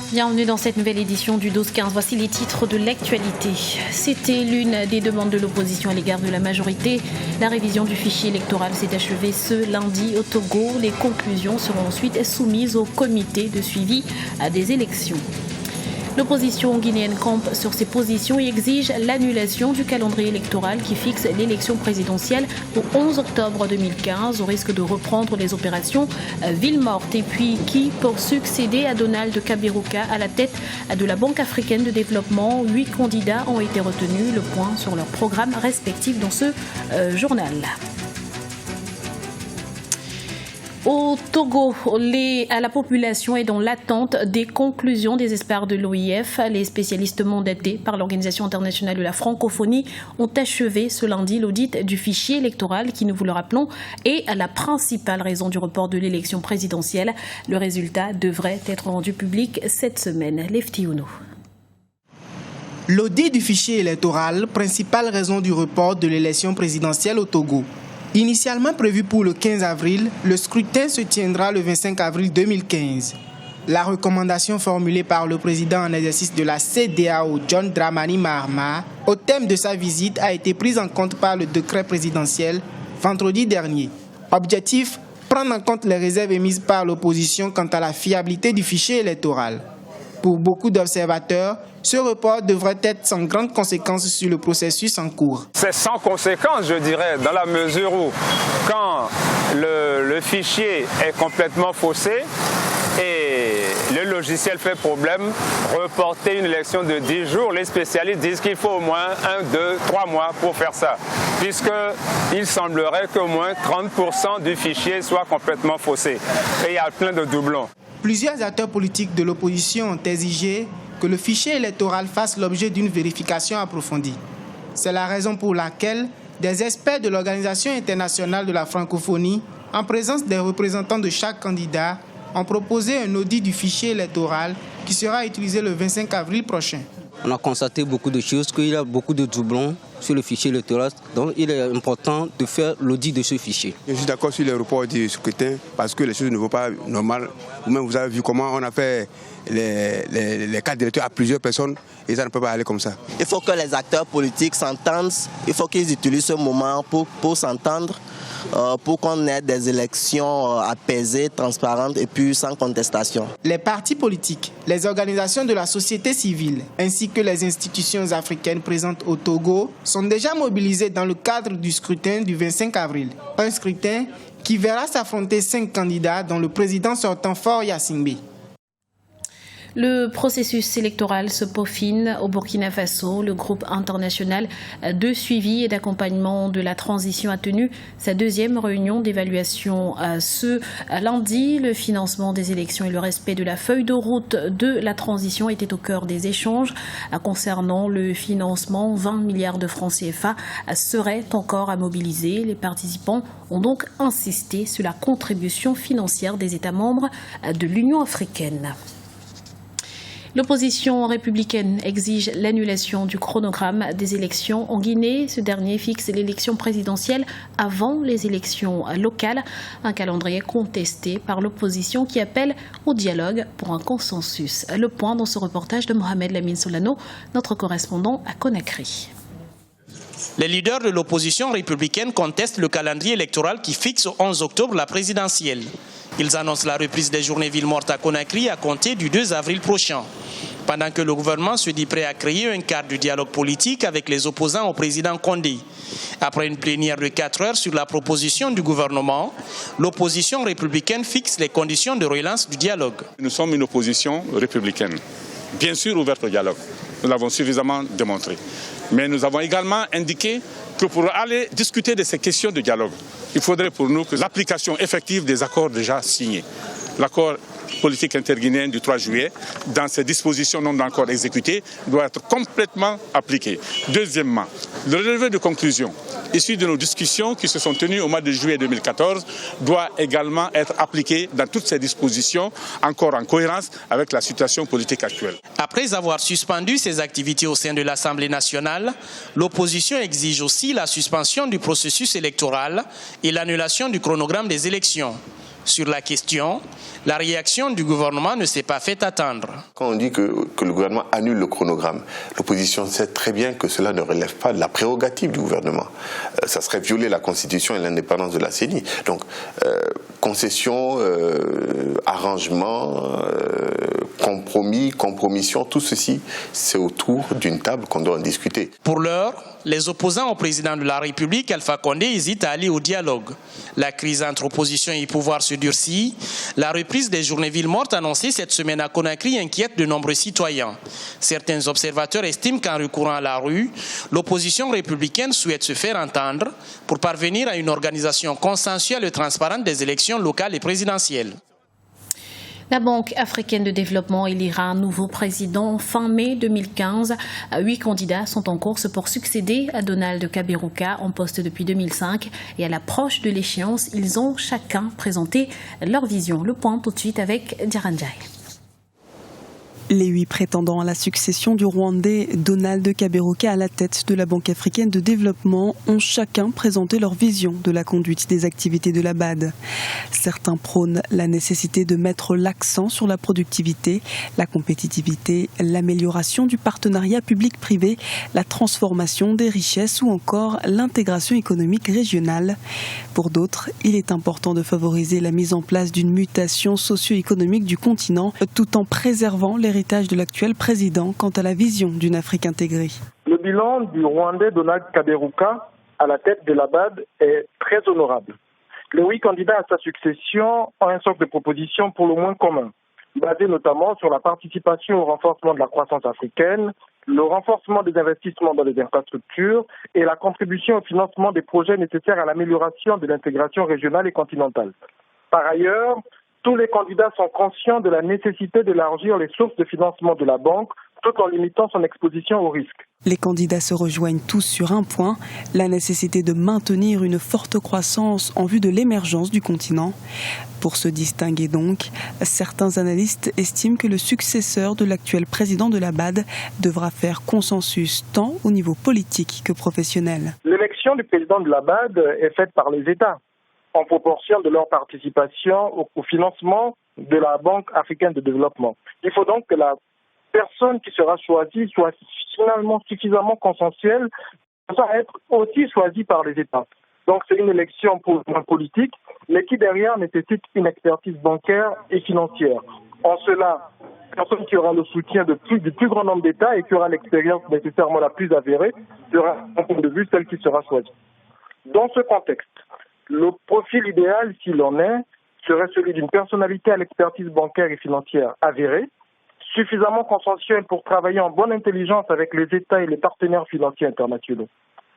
Bienvenue dans cette nouvelle édition du 12-15. Voici les titres de l'actualité. C'était l'une des demandes de l'opposition à l'égard de la majorité. La révision du fichier électoral s'est achevée ce lundi au Togo. Les conclusions seront ensuite soumises au comité de suivi des élections. L'opposition guinéenne campe sur ses positions et exige l'annulation du calendrier électoral qui fixe l'élection présidentielle au 11 octobre 2015 au risque de reprendre les opérations ville morte. Et puis qui pour succéder à Donald Kaberuka à la tête de la Banque africaine de développement. 8 candidats ont été retenus. Le point sur leurs programmes respectifs dans ce journal. Au Togo, la population est dans l'attente des conclusions des experts de l'OIF. Les spécialistes mandatés par l'Organisation internationale de la francophonie ont achevé ce lundi l'audit du fichier électoral qui, nous vous le rappelons, est la principale raison du report de l'élection présidentielle. Le résultat devrait être rendu public cette semaine. Lefty Ouno. L'audit du fichier électoral, principale raison du report de l'élection présidentielle au Togo. Initialement prévu pour le 15 avril, le scrutin se tiendra le 25 avril 2015. La recommandation formulée par le président en exercice de la CEDEAO, John Dramani Mahama, au thème de sa visite a été prise en compte par le décret présidentiel vendredi dernier. Objectif, prendre en compte les réserves émises par l'opposition quant à la fiabilité du fichier électoral. Pour beaucoup d'observateurs, ce report devrait être sans grande conséquence sur le processus en cours. C'est sans conséquence, je dirais, dans la mesure où, quand le fichier est complètement faussé et le logiciel fait problème, reporter une élection de 10 jours, les spécialistes disent qu'il faut au moins 1, 2, 3 mois pour faire ça, puisqu'il semblerait qu'au moins 30% du fichier soit complètement faussé. Et il y a plein de doublons. Plusieurs acteurs politiques de l'opposition ont exigé que le fichier électoral fasse l'objet d'une vérification approfondie. C'est la raison pour laquelle des experts de l'Organisation internationale de la francophonie, en présence des représentants de chaque candidat, ont proposé un audit du fichier électoral qui sera utilisé le 25 avril prochain. On a constaté beaucoup de choses, qu'il y a beaucoup de doublons sur le fichier électoral, donc il est important de faire l'audit de ce fichier. Je suis d'accord sur les reports du scrutin parce que les choses ne vont pas normales. Vous-même, vous avez vu comment on a fait les cartes d'électeurs à plusieurs personnes et ça ne peut pas aller comme ça. Il faut que les acteurs politiques s'entendent, il faut qu'ils utilisent ce moment pour s'entendre, pour qu'on ait des élections apaisées, transparentes et puis sans contestation. Les partis politiques, les organisations de la société civile ainsi que les institutions africaines présentes au Togo sont déjà mobilisés dans le cadre du scrutin du 25 avril. Un scrutin qui verra s'affronter 5 candidats dont le président sortant Faure Gnassingbé. Le processus électoral se peaufine au Burkina Faso. Le groupe international de suivi et d'accompagnement de la transition a tenu sa deuxième réunion d'évaluation ce lundi. Le financement des élections et le respect de la feuille de route de la transition étaient au cœur des échanges. Concernant le financement, 20 milliards de francs CFA seraient encore à mobiliser. Les participants ont donc insisté sur la contribution financière des États membres de l'Union africaine. L'opposition républicaine exige l'annulation du chronogramme des élections en Guinée. Ce dernier fixe l'élection présidentielle avant les élections locales. Un calendrier contesté par l'opposition qui appelle au dialogue pour un consensus. Le point dans ce reportage de Mohamed Lamine Solano, notre correspondant à Conakry. Les leaders de l'opposition républicaine contestent le calendrier électoral qui fixe au 11 octobre la présidentielle. Ils annoncent la reprise des journées villes mortes à Conakry à compter du 2 avril prochain. Pendant que le gouvernement se dit prêt à créer un cadre de dialogue politique avec les opposants au président Condé. Après une plénière de 4 heures sur la proposition du gouvernement, l'opposition républicaine fixe les conditions de relance du dialogue. Nous sommes une opposition républicaine, bien sûr ouverte au dialogue. Nous l'avons suffisamment démontré. Mais nous avons également indiqué que pour aller discuter de ces questions de dialogue, il faudrait pour nous que l'application effective des accords déjà signés. L'accord politique interguinéen du 3 juillet, dans ses dispositions non encore exécutées, doit être complètement appliqué. Deuxièmement, le relevé de conclusions issu de nos discussions qui se sont tenues au mois de juillet 2014 doit également être appliqué dans toutes ces dispositions, encore en cohérence avec la situation politique actuelle. Après avoir suspendu ses activités au sein de l'Assemblée nationale, l'opposition exige aussi la suspension du processus électoral et l'annulation du chronogramme des élections. Sur la question, la réaction du gouvernement ne s'est pas fait attendre. Quand on dit que le gouvernement annule le chronogramme, l'opposition sait très bien que cela ne relève pas de la prérogative du gouvernement. Ça serait violer la Constitution et l'indépendance de la CENI. Donc, concession, arrangement, compromis, compromission, tout ceci, c'est autour d'une table qu'on doit en discuter. Pour l'heure, les opposants au président de la République, Alpha Condé, hésitent à aller au dialogue. La crise entre opposition et pouvoir se durcit. La reprise des journées villes mortes annoncée cette semaine à Conakry inquiète de nombreux citoyens. Certains observateurs estiment qu'en recourant à la rue, l'opposition républicaine souhaite se faire entendre pour parvenir à une organisation consensuelle et transparente des élections locales et présidentielles. La Banque africaine de développement élira un nouveau président fin mai 2015. 8 candidats sont en course pour succéder à Donald Kaberuka en poste depuis 2005. Et à l'approche de l'échéance, ils ont chacun présenté leur vision. Le point tout de suite avec Diranjai. Les 8 prétendants à la succession du Rwandais Donald Kaberuka à la tête de la Banque africaine de développement ont chacun présenté leur vision de la conduite des activités de la BAD. Certains prônent la nécessité de mettre l'accent sur la productivité, la compétitivité, l'amélioration du partenariat public-privé, la transformation des richesses ou encore l'intégration économique régionale. Pour d'autres, il est important de favoriser la mise en place d'une mutation socio-économique du continent tout en préservant l'héritage de l'actuel président quant à la vision d'une Afrique intégrée. Le bilan du Rwandais Donald Kaberuka à la tête de la BAD est très honorable. Les 8 candidats à sa succession ont un socle de propositions pour le moins commun, basé notamment sur la participation au renforcement de la croissance africaine, le renforcement des investissements dans les infrastructures et la contribution au financement des projets nécessaires à l'amélioration de l'intégration régionale et continentale. Par ailleurs, tous les candidats sont conscients de la nécessité d'élargir les sources de financement de la banque tout en limitant son exposition au risque. Les candidats se rejoignent tous sur un point, la nécessité de maintenir une forte croissance en vue de l'émergence du continent. Pour se distinguer donc, certains analystes estiment que le successeur de l'actuel président de la BAD devra faire consensus tant au niveau politique que professionnel. L'élection du président de la BAD est faite par les États, en proportion de leur participation au financement de la Banque africaine de développement. Il faut donc que la personne qui sera choisie soit finalement suffisamment consensuelle pour être aussi choisie par les États. Donc c'est une élection pour le politique, mais qui derrière nécessite une expertise bancaire et financière. En cela, la personne qui aura le soutien du plus grand nombre d'États et qui aura l'expérience nécessairement la plus avérée sera, en point de vue, celle qui sera choisie. Dans ce contexte, le profil idéal, s'il en est, serait celui d'une personnalité à l'expertise bancaire et financière avérée, suffisamment consensuelle pour travailler en bonne intelligence avec les États et les partenaires financiers internationaux.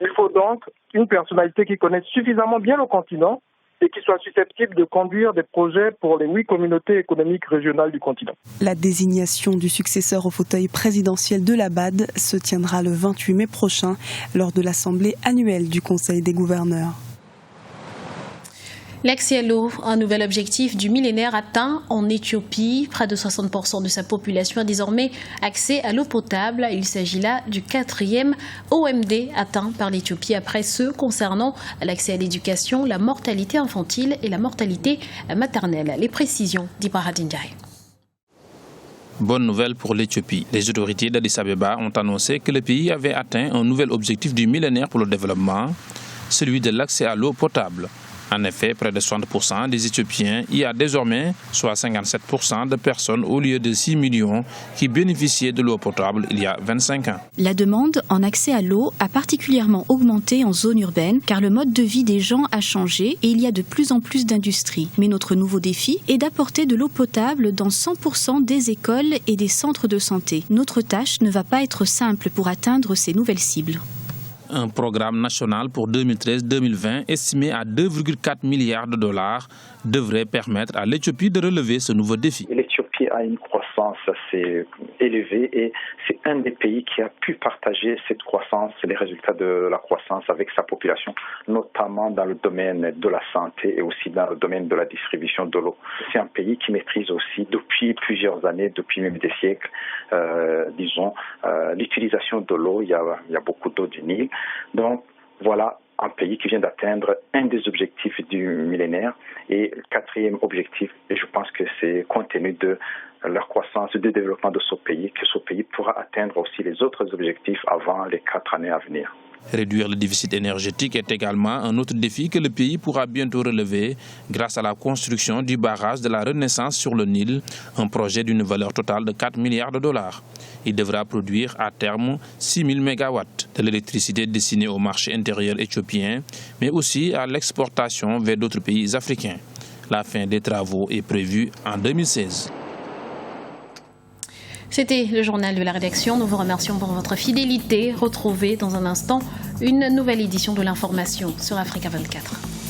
Il faut donc une personnalité qui connaisse suffisamment bien le continent et qui soit susceptible de conduire des projets pour les 8 communautés économiques régionales du continent. La désignation du successeur au fauteuil présidentiel de la BAD se tiendra le 28 mai prochain lors de l'assemblée annuelle du Conseil des gouverneurs. L'accès à l'eau, un nouvel objectif du millénaire atteint en Éthiopie. Près de 60% de sa population a désormais accès à l'eau potable. Il s'agit là du 4e OMD atteint par l'Éthiopie après ceux concernant l'accès à l'éducation, la mortalité infantile et la mortalité maternelle. Les précisions d'Ibrahim Ndiaye. Bonne nouvelle pour l'Éthiopie. Les autorités d'Addis Abeba ont annoncé que le pays avait atteint un nouvel objectif du millénaire pour le développement, celui de l'accès à l'eau potable. En effet, près de 60% des Éthiopiens y a désormais, soit 57% de personnes au lieu de 6 millions qui bénéficiaient de l'eau potable il y a 25 ans. La demande en accès à l'eau a particulièrement augmenté en zone urbaine car le mode de vie des gens a changé et il y a de plus en plus d'industries. Mais notre nouveau défi est d'apporter de l'eau potable dans 100% des écoles et des centres de santé. Notre tâche ne va pas être simple pour atteindre ces nouvelles cibles. Un programme national pour 2013-2020 estimé à 2,4 milliards de dollars devrait permettre à l'Éthiopie de relever ce nouveau défi. L'Éthiopie a une croissance assez élevée et c'est un des pays qui a pu partager cette croissance, les résultats de la croissance avec sa population, notamment dans le domaine de la santé et aussi dans le domaine de la distribution de l'eau. C'est un pays qui maîtrise aussi depuis plusieurs années, depuis même des siècles, l'utilisation de l'eau. Il y a beaucoup d'eau du Nil. Donc voilà, un pays qui vient d'atteindre un des objectifs du millénaire et le 4e objectif. Et je pense que c'est compte tenu de leur croissance, du développement de ce pays, que ce pays pourra atteindre aussi les autres objectifs avant les 4 années à venir. Réduire le déficit énergétique est également un autre défi que le pays pourra bientôt relever grâce à la construction du barrage de la Renaissance sur le Nil, un projet d'une valeur totale de 4 milliards de dollars. Il devra produire à terme 6 000 mégawatts de l'électricité destinée au marché intérieur éthiopien, mais aussi à l'exportation vers d'autres pays africains. La fin des travaux est prévue en 2016. C'était le journal de la rédaction. Nous vous remercions pour votre fidélité. Retrouvez dans un instant une nouvelle édition de l'information sur Africa 24.